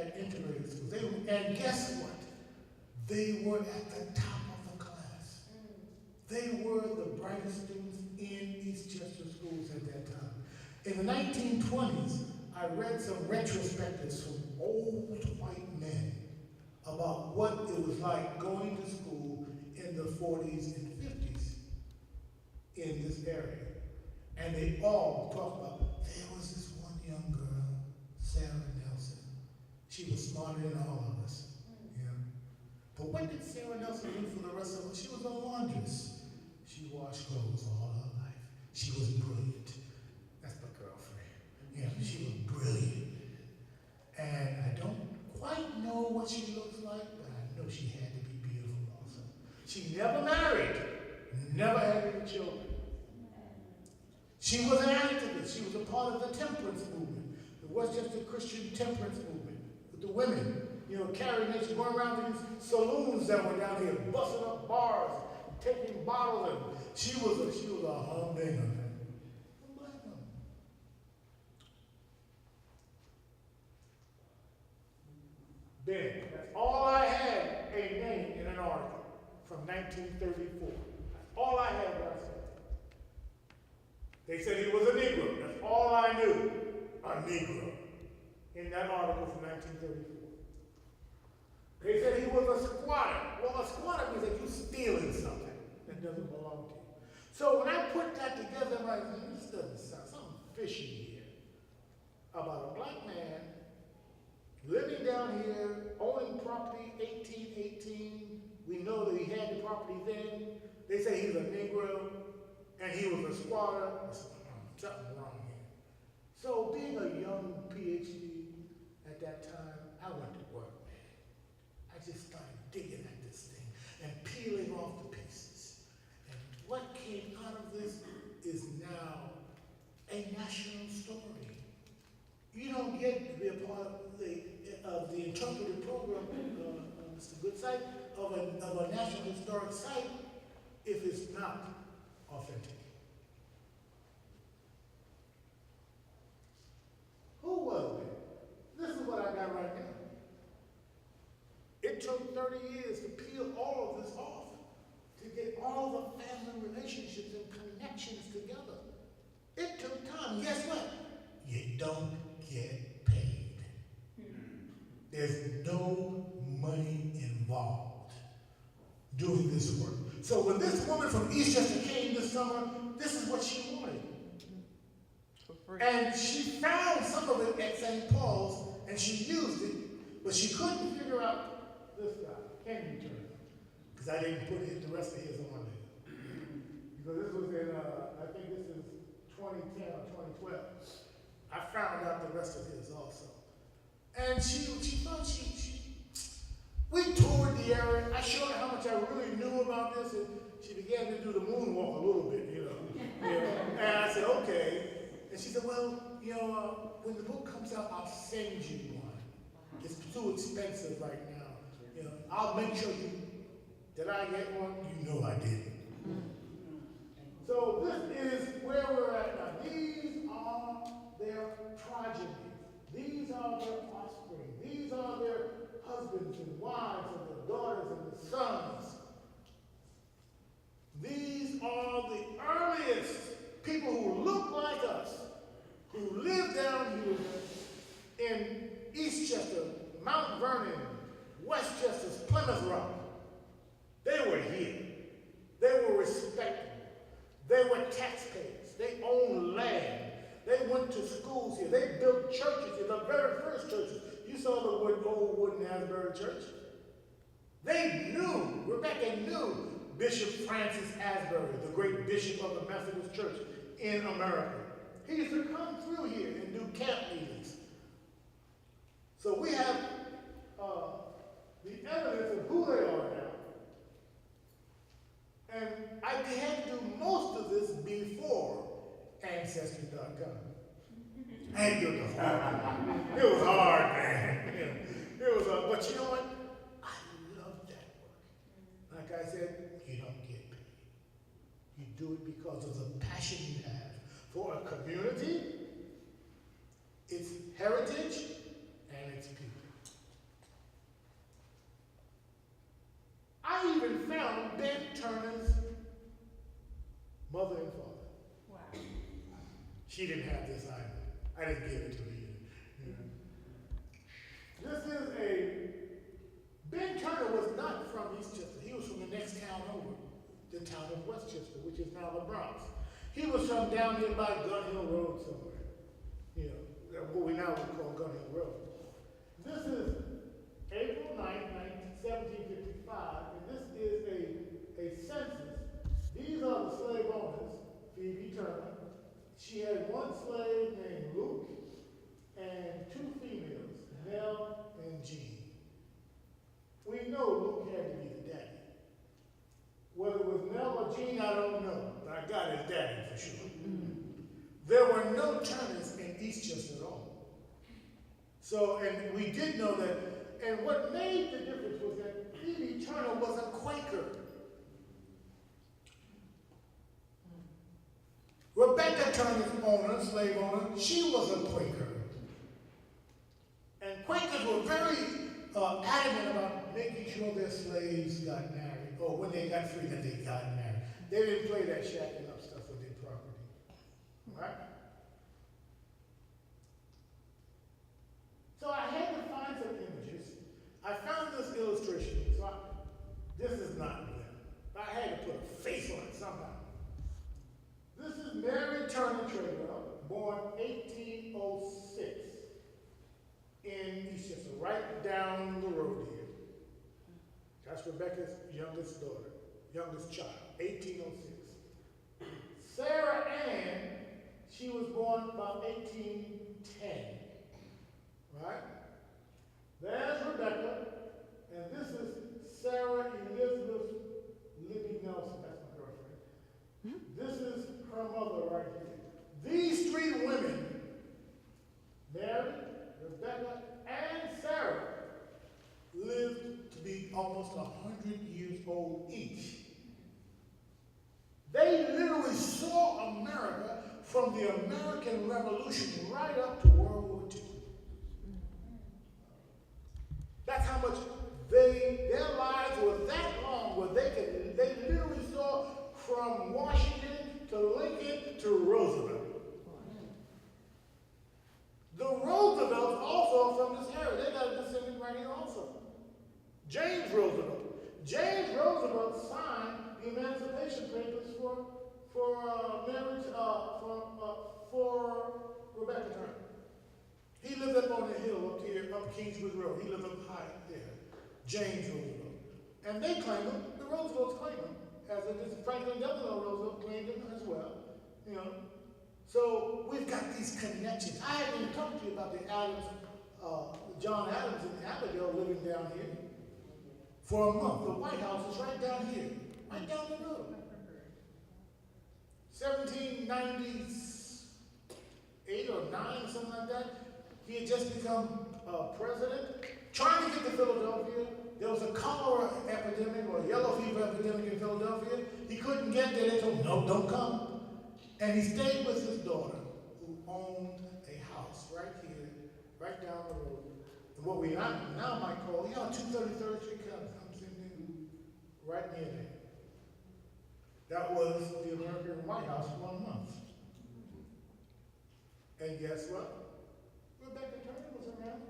at integrated schools. And guess what? They were at the top of the class. They were the brightest students in Eastchester schools at that time. In the 1920s, I read some retrospectives from old white men about what it was like going to school in the 40s and 50s in this area. And they all talked about, there was this one young girl, Sarah Nelson. She was smarter than all of us. Yeah. But what did Sarah Nelson do for the rest of us? She was a laundress. She washed clothes all her life. She was brilliant. That's my girlfriend. Yeah, she was brilliant. And I don't quite know what she looks like, but I know she had to be beautiful also. She never married, never had any children. She was an activist. She was a part of the temperance movement, the Westchester Christian temperance movement, with the women, carrying it, going around to these saloons that were down here, busting up bars, taking bottles, and she was a humdinger. Then, that's all I had a name in an article from 1934. That's all I had when I said that. They said he was a Negro. That's all I knew. A Negro. In that article from 1934. They said he was a squatter. Well, a squatter means that you're stealing something that doesn't belong to you. So when I put that together, I'm like, this doesn't sound something fishy here. About a black man living down here, owning property, 1818. We know that he had the property then. They say he's a Negro, and he was a squatter. Something wrong here. So being a young PhD at that time, I went to work, man. I just started digging at this thing and peeling off the pieces. And what came out of this is now a national story. You don't get to be a part of the interpretive program, Mr. Goodside, of a national historic site if it's not authentic. Who was it? This is what I got right now. It took 30 years to peel all of this off, to get all the family relationships and connections together. It took time. Guess what? You don't get paid. There's no money involved doing this work. So when this woman from Eastchester came this summer, this is what she wanted. And she found some of it at St. Paul's, and she used it, but she couldn't figure out this guy. Can you turn it? Because I didn't put the rest of his on there. Because this was in, I think this is 2010 or 2012. I found out the rest of his also. And she thought we toured the area. I showed her how much I really knew about this, and she began to do the moonwalk a little bit, And I said, okay. And she said, well, when the book comes out, I'll send you one. It's too expensive right now. I'll make sure did I get one? You know I did. So this is where we're at now. These are their progeny. These are their offspring. These are their husbands and wives and their daughters and their sons. These are the earliest people who look like us, who lived down here in Eastchester, Mount Vernon, Westchester's Plymouth Rock. They were here. They were respectable. They were taxpayers. They owned land. They went to schools here. They built churches here, the very first churches. You saw the old wooden Asbury Church. They knew, Rebecca knew Bishop Francis Asbury, the great bishop of the Methodist Church in America. He used to come through here and do camp meetings. So we have the evidence of who they are now. And I had to do most of this before Ancestry.com. And it was hard. It was hard, man. It was hard. But you know what? I love that work. Like I said, you don't get paid. You do it because of the passion you have for a community, its heritage, and its people. I didn't give it to her either. You know. This is Ben Turner was not from Eastchester. He was from the next town over, the town of Westchester, which is now the Bronx. He was from down here by Gun Hill Road somewhere. You know, what we now would call Gun Hill Road. This is April 9th, 1755, and this is a census. These are the slave owners, Phoebe Turner. She had one slave named Luke and two females, Nell and Jean. We know Luke had to be the daddy. Whether it was Nell or Jean, I don't know, but I got his daddy for sure. There were no Turners in Eastchester at all. So, and we did know that, and what made the difference was that Phoebe Turner was a Quaker. Rebecca Turner's owner, slave owner, she was a Quaker. And Quakers were very adamant about making sure their slaves got married, or when they got free that they got married. They didn't play that shacking up stuff with their property. Right? So I had to find some images. I found this illustration. So this is not them. I had to put a face on it somehow. This is Mary Turner Treadwell, born 1806 in Eastchester, right down the road here. That's Rebecca's youngest daughter, youngest child, 1806. Sarah Ann, she was born about 1810, right? There's Rebecca, and this is Sarah Elizabeth Libby Nelson. That's my girlfriend. This is her mother right here. These three women, Mary, Rebecca, and Sarah, lived to be almost 100 years old each. They literally saw America from the American Revolution right up to World War II. That's how much their lives were that long where they literally saw from Washington to Lincoln to Roosevelt. The Roosevelts also from this area. They got a descendant right here also. James Roosevelt. James Roosevelt signed the Emancipation Papers for marriage for Rebecca Turner. He lived up on the hill up here, up Kingswood Road. He lived up high there. James Roosevelt. And they claim him, the Roosevelts claim him, as Franklin Delano Roosevelt claimed him as well. You know. So we've got these connections. I haven't even talked to you about the Adams, John Adams and Abigail living down here for a month. The White House is right down here, right down the road. 1798 or 9, something like that. He had just become president, trying to get to Philadelphia. There was a cholera epidemic or a yellow fever epidemic in Philadelphia. He couldn't get there. They told him, no, don't come. And he stayed with his daughter, who owned a house right here, right down the road. And what we now might call, 233rd Street comes in right near there. That was the American White House for 1 month. And guess what? Rebecca Turner was around.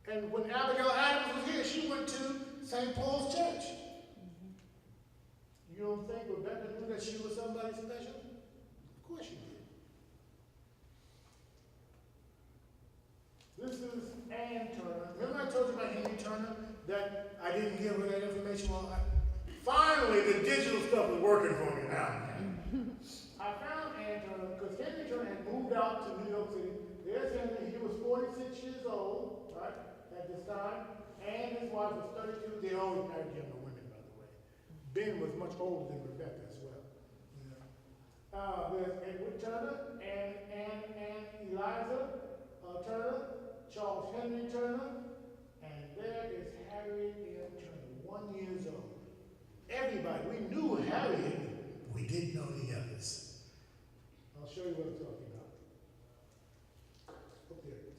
And when Abigail Adams was here, she went to St. Paul's Church. You don't think Rebecca knew that she was somebody special? Of course she did. This is Ann Turner. Remember I told you about Henry Turner, that I didn't give her that information? Well, finally, the digital stuff is working for me now. I found Ann Turner because Henry Turner had moved out to New York City. There's Henry. He was 46 years old, right, at this time. And his wife was 32. They always married younger women, by the way. Ben was much older than Rebecca as well. There's Edward Turner and Eliza Turner, Charles Henry Turner, and there is Harriet Ann Turner, 1 year old. Everybody, we knew Harriet, we didn't know the others. I'll show you what I'm talking about. Oh, there it is.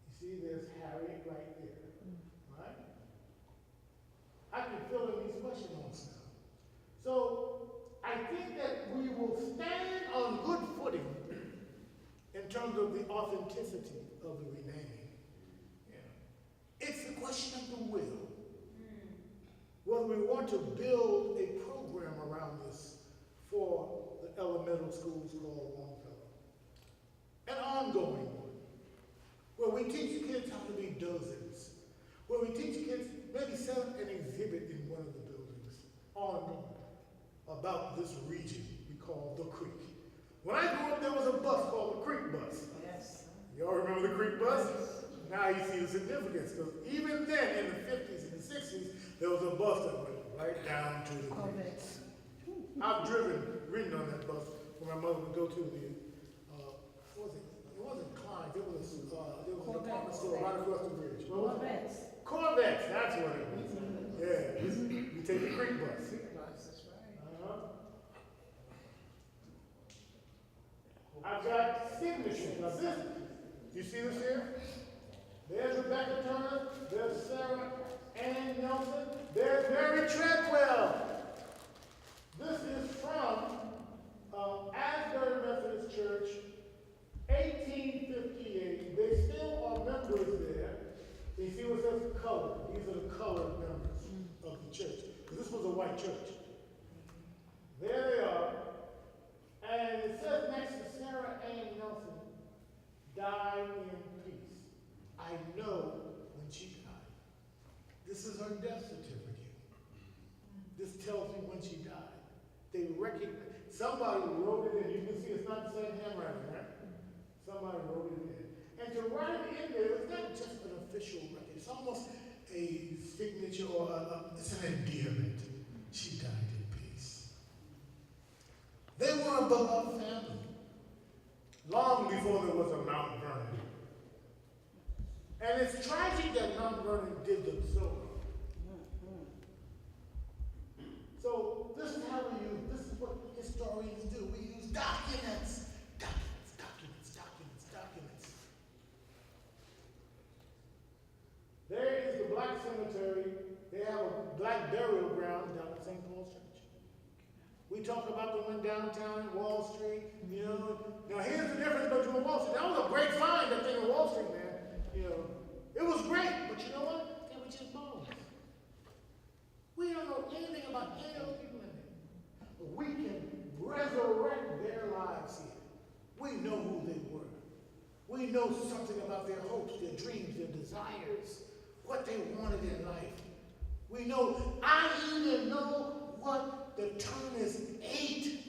You see, there's Harriet right there, right? I can fill in these question marks now. So I think that we will stand on in terms of the authenticity of the renaming. Yeah. It's a question of the will. Whether we want to build a program around this for the elemental schools called Longfellow. An ongoing one, where we teach kids how to be dozens, where we teach kids, maybe set up an exhibit in one of the buildings, ongoing, about this region we call the Creek. When I grew up, there was a bus called the Creek Bus. Yes. Y'all remember the Creek Bus? Now you see the significance, because even then, in the 50s and the 60s, there was a bus that went right down to the creek. I've ridden on that bus when my mother would go to the, what was it? It wasn't Klein, there was an apartment store right across the bridge. Corvettes. Corvettes, that's what it was. Yeah, we take the Creek Bus. That's right. I've got signatures. Now this, you see this here? There's Rebecca Turner, there's Sarah Ann Nelson, there's Mary Treadwell. This is from Asbury Methodist Church, 1858. They still are members there. You see what it says colored. These are the colored members of the church. Because this was a white church. There they are. And it says next to Sarah Ann Nelson, died in peace. I know when she died. This is her death certificate. This tells me when she died. They recognize, somebody wrote it in. You can see it's not the same handwriting, right? Somebody wrote it in. And to write it in there, it's not just an official record. It's almost a signature or it's an endearment. She died in peace. They were a beloved family. Long before there was a Mount Vernon. And it's tragic that Mount Vernon did them so wrong. So this is how we use, this is what historians do. We use documents. There is the black cemetery. They have a black burial ground down at St. Paul's Church. We talk about the one downtown Wall Street, you know. Now here's the difference between Wall Street. That was a great find, that thing on Wall Street, man. You know, it was great, but you know what? They were just bones. We don't know anything about any of those people in there. But we can resurrect their lives here. We know who they were. We know something about their hopes, their dreams, their desires, what they wanted in life. We know, I even know what the Turners ate.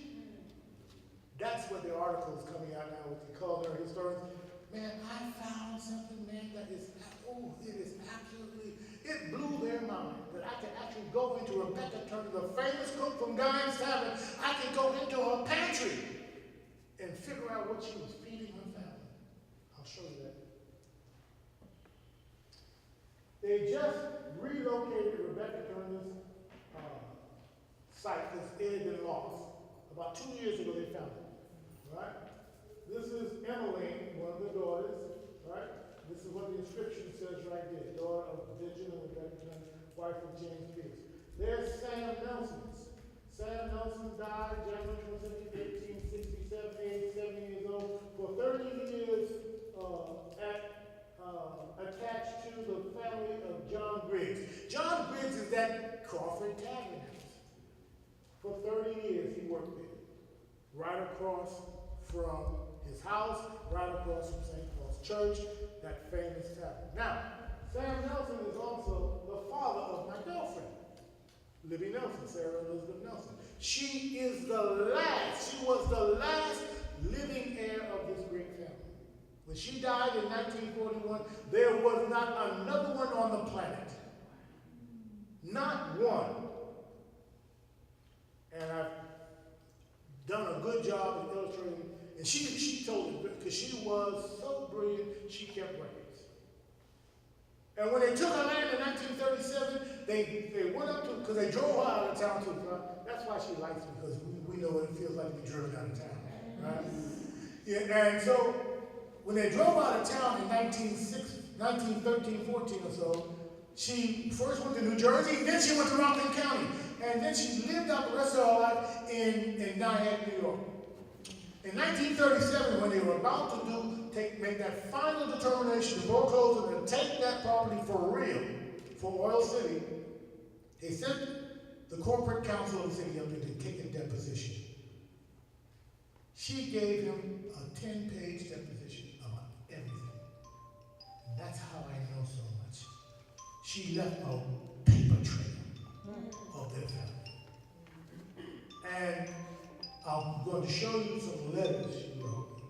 That's what the article is coming out now with the culinary historians. Man, I found something, man, that is, oh, it is absolutely, it blew their mind that I could actually go into Rebecca Turner, the famous cook from Guy's Tavern. I could go into her pantry and figure out what she was feeding her family. I'll show you that. They just relocated Rebecca Turner's site because it had been lost. About 2 years ago, they found it. Right? This is Emmeline, one of the daughters. Right? This is what the inscription says right there. Daughter of Virgin and Rebecca Turner, wife of James Pierce. There's Sam Nelson's. Sam Nelson died January 22, 1867, age 70 years old. For 30 years, attached to the family of John Briggs. John Briggs is that Crawford Tavern house. For 30 years he worked there. Right across from his house, right across from St. Paul's Church, that famous tavern. Now, Sam Nelson is also the father of my girlfriend, Libby Nelson, Sarah Elizabeth Nelson. She is the last, she was the last living heir of this great family. When she died in 1941, there was not another one on the planet. Not one. And I've done a good job of illustrating. And she told me, because she was so brilliant, she kept records. And when they took her land in 1937, they went up to, because they drove her out of town too. That's why she likes me, because we know what it feels like to be driven out of town. Right? Yeah, and so, when they drove out of town in 1913, 14 or so, she first went to New Jersey, then she went to Rockland County, and then she lived out the rest of her life in Nyack, New York. In 1937, when they were about to do make that final determination to foreclose and to take that property for real, for Oil City, they sent the corporate counsel of the city up there to take a deposition. She gave him a 10-page deposition about everything. And that's how I know so much. She left a paper trail of their family. And I'm going to show you some letters she wrote.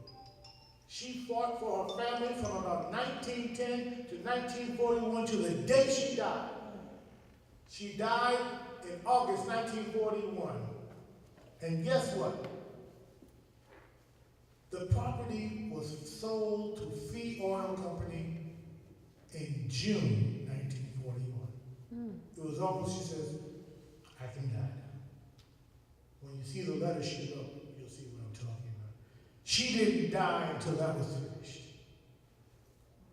She fought for her family from about 1910 to 1941 to the day she died. She died in August 1941. And guess what? The property was sold to Fee Oil Company in June 1941. It was almost, she says, I can die now. When you see the letter she wrote, you'll see what I'm talking about. She didn't die until that was finished.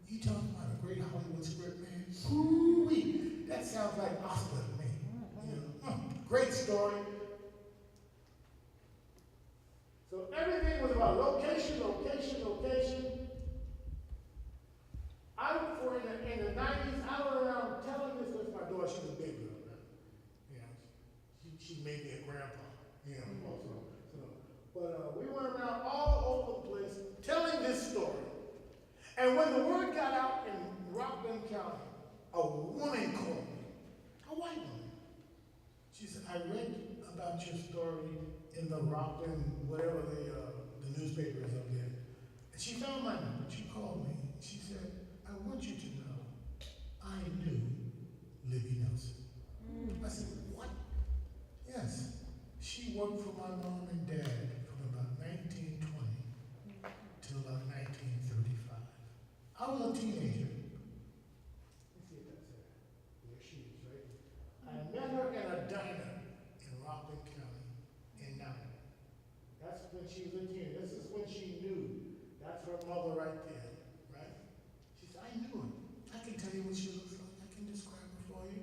You talking about a great Hollywood script, man? Ooh-wee. That sounds like Oscar to me. You know? Great story. So everything was about location, location, location. In the 90s, I went around telling this with my daughter. She was a big girl now. You know, she made me a grandpa. You know, also. But we went around all over the place telling this story. And when the word got out in Rockland County, a woman called me, a white woman. She said, I read about your story in the Rockland, whatever the newspaper is up there. And she found my number. She called me. She said, I want you to know I knew Libby Nelson. I said, what? Yes. She worked for my mom and dad from about 1920 till about 1935. I was a teenager. Let's see if that's her. There she is, right? I met her in a diner in Rockland County in Nowell. That's when she was a teenager. This is when she knew. That's her mother right there, right? She said, I knew her. I can tell you what she looks like. I can describe her for you.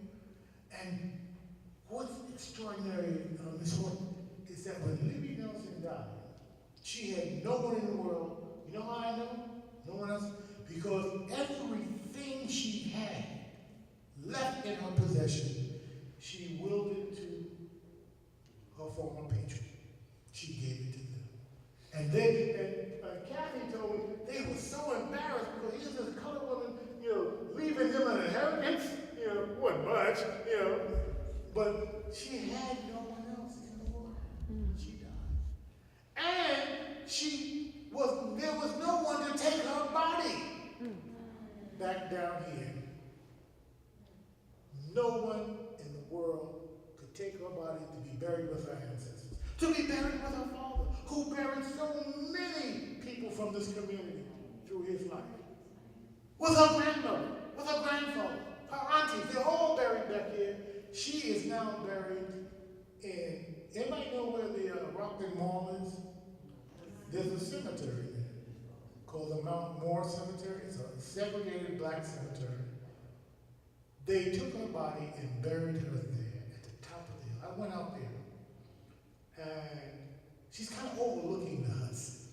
And what's extraordinary, Ms. Horton, is that when Libby Nelson died, she had no one in the world. You know how I know? No one else? Because everything she had left in her possession, she willed it to her former patron. She gave it to them. And Kathy told me they were so embarrassed because here's this colored woman, leaving them an inheritance, wasn't much, but she had no one else in the world. She died. And there was no one to take her body back down here. No one in the world could take her body to be buried with her ancestors, to be buried with her father, who buried so many people from this community through his life. With her grandmother, with her grandfather, her aunties, they're all buried back here. She is now buried in, anybody know where the Rockland Mall is? There's a cemetery there called the Mount Moore Cemetery. It's a segregated black cemetery. They took her body and buried her there at the top of the hill. I went out there, and she's kind of overlooking the Hudson.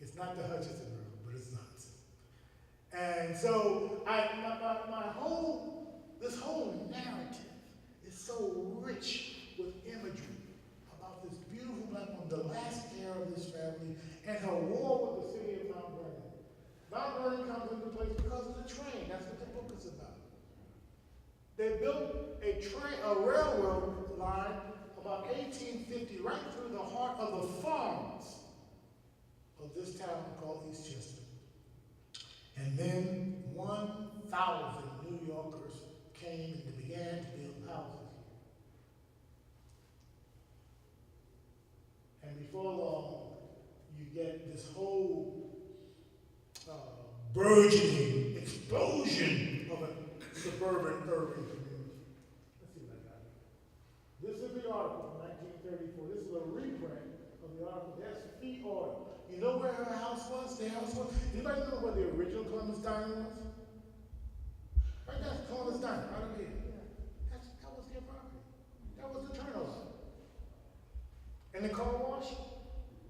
It's not the Hutchinson River, but it's the Hudson. And so this whole narrative is so rich with imagery about this beautiful black woman, the last heir of this family, and her war with the city of Mount Vernon. Mount Vernon comes into place because of the train. That's what the book is about. They built a railroad line about 1850 right through the heart of the farms of this town called Eastchester. And then 1,000 New Yorkers came and began to build houses here. And before long, you get this whole burgeoning explosion of a suburban urban community. Let's see what I got here. This is the article from 1934. This is a reprint of the article. That's Fee Oil. You know where her house was? Their house was? Anybody know where the original Columbus Diner was? Right there, Columbus Diner, right over here. That was their property. That was the turnover. And the car wash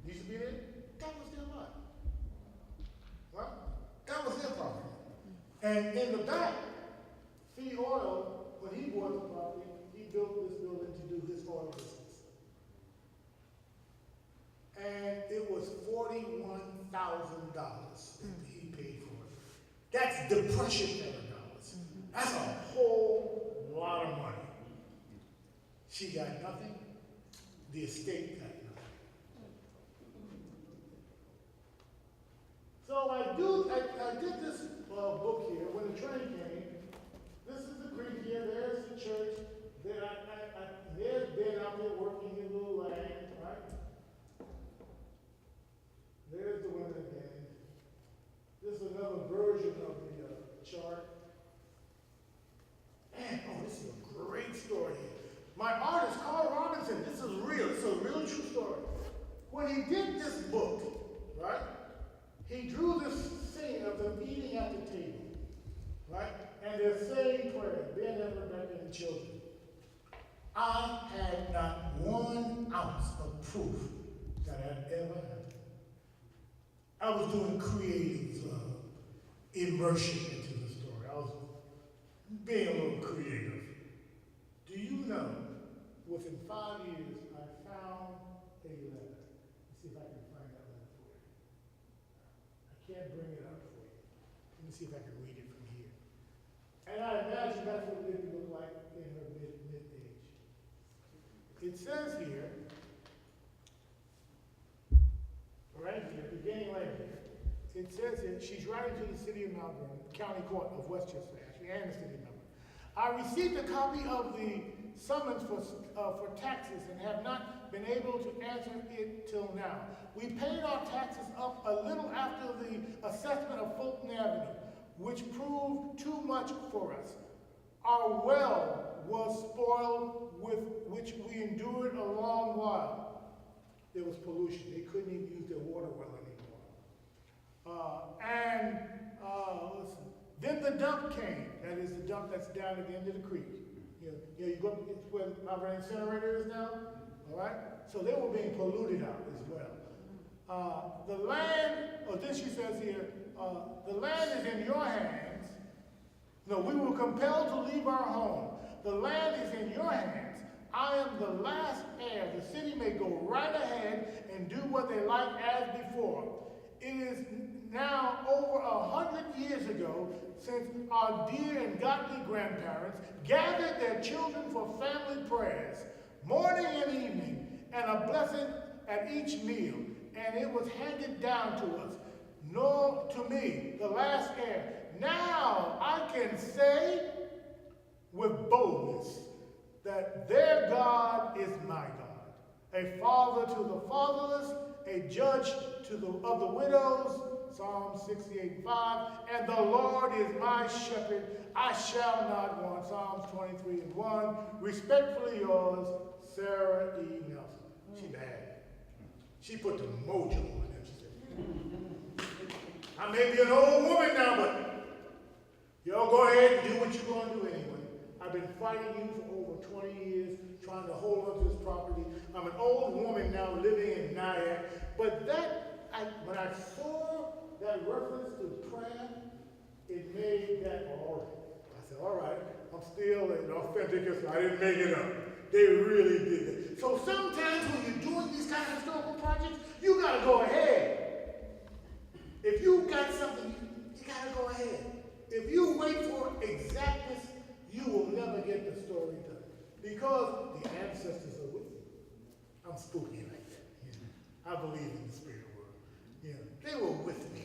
used to be there. That was their lot. And in the back, Fee Oil, when he bought the property, he built this building to do his oil business. And it was $41,000 that he paid for it. That's Depression era dollars. That's a whole lot of money. She got nothing. The estate got nothing. So I did this book here. When the train came, this is the creek here. There's the church. There's Ben out there working his little land, right? There's the women again. This is another version of the chart. Man, this is a great story here. My artist, Carl Robinson, this is real. This is a real true story. When he did this book, right, he drew this scene of them eating at the table, right, and they're saying prayers, Ben, Rebecca, and the children. I had not 1 ounce of proof that had ever happened. I was doing creative immersion into the story. I was being a little creative. Do you know, within 5 years, I found a letter. Let's see if I can find that letter for you. I can't bring it up for you. Let me see if I can read it from here. And I imagine that's what Libby looked like in her mid-age. It says here, right here, beginning right here, it says here, she's writing to the city of Melbourne, County Court of Westchester, actually, and the city of Melbourne. I received a copy of the summons for taxes and have not been able to answer it till now. We paid our taxes up a little after the assessment of Fulton Avenue, which proved too much for us. Our well was spoiled, with which we endured a long while. There was pollution. They couldn't even use their water well anymore. Listen, then the dump came. That is the dump that's down at the end of the creek. You go, it's where our incinerator is now. All right? So they were being polluted out as well. The land, then she says here, the land is in your hands. No, we were compelled to leave our home. The land is in your hands. I am the last heir. The city may go right ahead and do what they like as before. It is now over 100 years ago since our dear and godly grandparents gathered their children for family prayers, morning and evening, and a blessing at each meal. And it was handed down to us, nor to me, the last heir. Now I can say with boldness that their God is my God, a father to the fatherless, a judge of the widows, Psalm 68:5, and the Lord is my shepherd, I shall not want, Psalms 23:1. Respectfully yours, Sarah E. Nelson. She bad. She put the mojo on it. She said, I may be an old woman now, but y'all go ahead and do what you're going to do anyway. I've been fighting you for over 20 years, trying to hold on to this property. I'm an old woman now living in Nyack. But when I saw that reference to prayer, it made that all right. I said, all right, I'm still an authentic, I didn't make it up. They really did it. So sometimes when you're doing these kind of historical projects, you got to go ahead. If you got something, you got to go ahead. If you wait for exactness, you will never get the story done. Because the ancestors are with you. I'm spooky like that. I believe in the spirit world. They were with me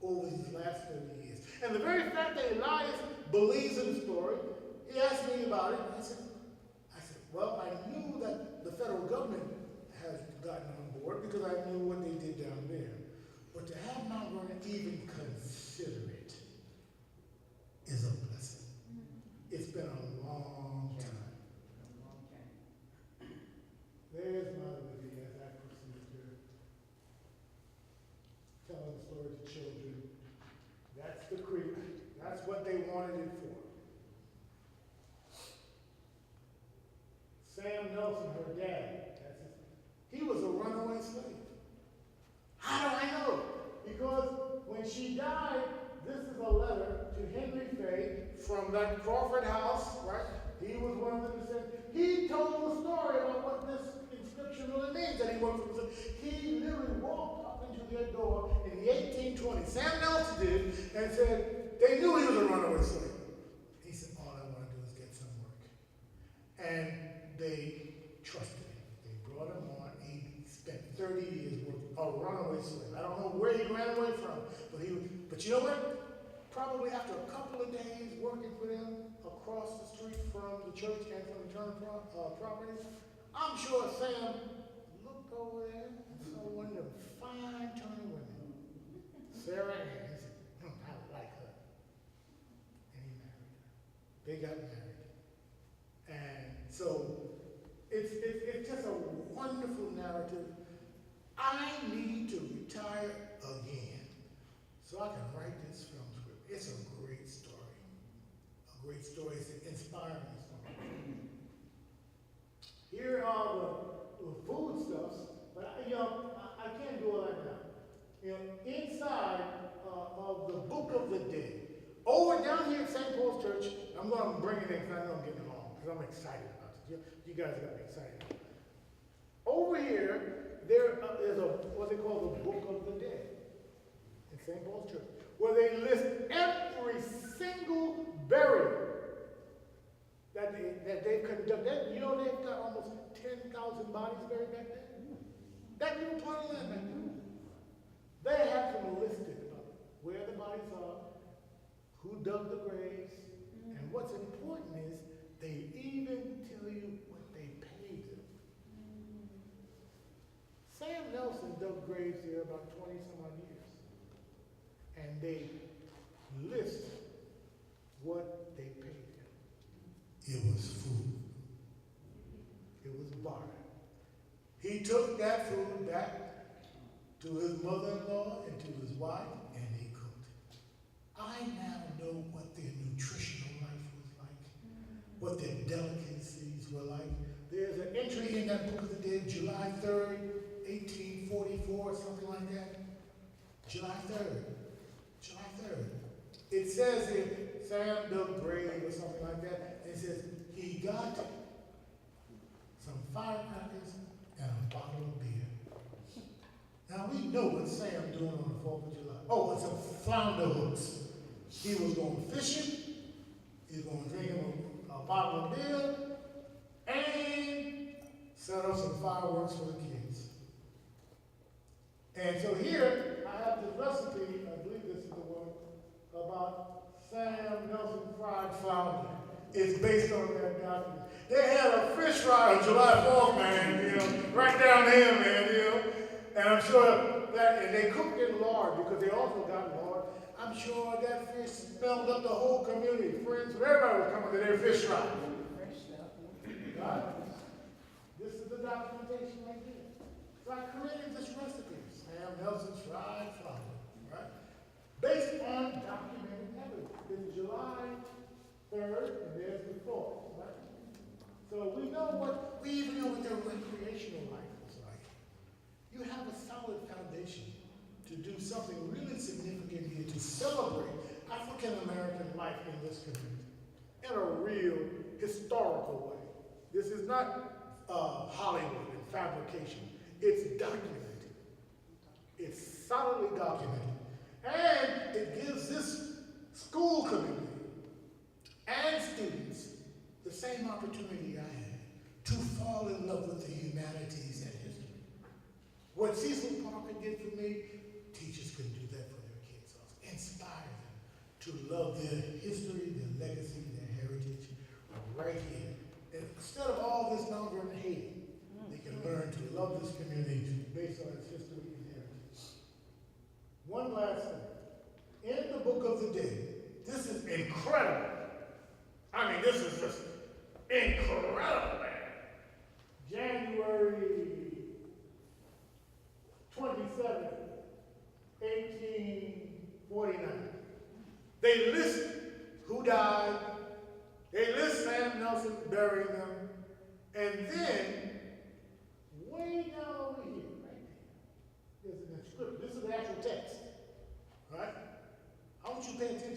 over these last 30 years. And the very fact that Elias believes in the story, he asked me about it. I said, well, I knew that the federal government has gotten on board because I knew what they did down there. But to have Mount Vernon even consider it is a blessing. It's been a long time. There's my Libby as I proceed to telling the story to children. That's the creek. That's what they wanted it for. Sam Nelson, her dad, he was a runaway slave. How do I know? Because when she died, this is a letter to Henry Fay from that Crawford House, right? He was one of the descendants. He told the story about what this inscription really means that he worked for. He literally walked up into their door in the 1820s. Sam Nelson did, and said, they knew he was a runaway slave. He said, all I want to do is get some work. And they trusted him. They brought him on. He spent 30 years working, a runaway slave. I don't know where he ran away from, but you know what? Probably after a couple of days working for them across the street from the church and from the Turner property, I'm sure Sam looked over there and saw one of them fine Turner women, Sarah Ann. He said, I like her. And he married her. They got married. And so it's just a wonderful narrative. I need to retire again so I can write this film script. It's a great story. A great story. It's an inspiring story. Here are the foodstuffs, but I can't do all that now. Inside of the Book of the Dead, over down here at St. Paul's Church, I'm going to bring it in because I know I'm getting along because I'm excited about this. You guys got me excited. Over here, there is what they call the Book of the Dead in St. Paul's Church, where they list every single burial that they've conducted. You know they've got almost 10,000 bodies buried back there? That little plot of land back there. They have them listed of where the bodies are, who dug the graves, and what's important is they even tell you what they paid them. Sam Nelson dug graves here about 20 some odd years. And they list what they paid him. It was food. It was barter. He took that food back to his mother-in-law and to his wife, and they cooked. I now know what their nutritional life was like, what their delicacies were like. There's an entry in that Book of the Dead, July 3rd, 1844, something like that. July 3rd. July 3rd. It says here, Sam dug grave or something like that. It says he got some firecrackers and a bottle of beer. Now we know what Sam doing on the 4th of July. Oh, it's some flounder hooks. He was going fishing. He was going to drink him a bottle of beer and set up some fireworks for the kids. And so here I have this recipe. I believe this is the one about Sam Nelson fried flounder. It's based on that document. They had a fish fry on July 4th, man, right down here, man, And I'm sure that, and they cooked in lard because they also got lard. I'm sure that fish smelled up the whole community. Friends, everybody was coming to their fish fry. Right? This is the documentation right here. So I created this recipe, Sam Nelson's fried flounder, right? Based on documented evidence. It's July 3rd, and there's the 4th, right? So we even know what their recreational life was like. You have a solid foundation to do something really significant here to celebrate African American life in this community in a real historical way. This is not Hollywood and fabrication. It's documented. It's solidly documented. And it gives this school community and students the same opportunity I had to fall in love with the humanities and history. What Cecil Parker did for me, teachers can do that for their kids also. Inspire them to love their history, their legacy, their heritage, right here. And instead of all this number and hate, they can learn to love this community based on its history and heritage. One last thing. In the Book of the Dead, this is incredible. I mean, this is just incredible, man. January 27th, 1849. They list who died. They list Sam Nelson burying them. And then, way down over here, right there, there's an inscription. This is the actual text. Right? I want you to pay attention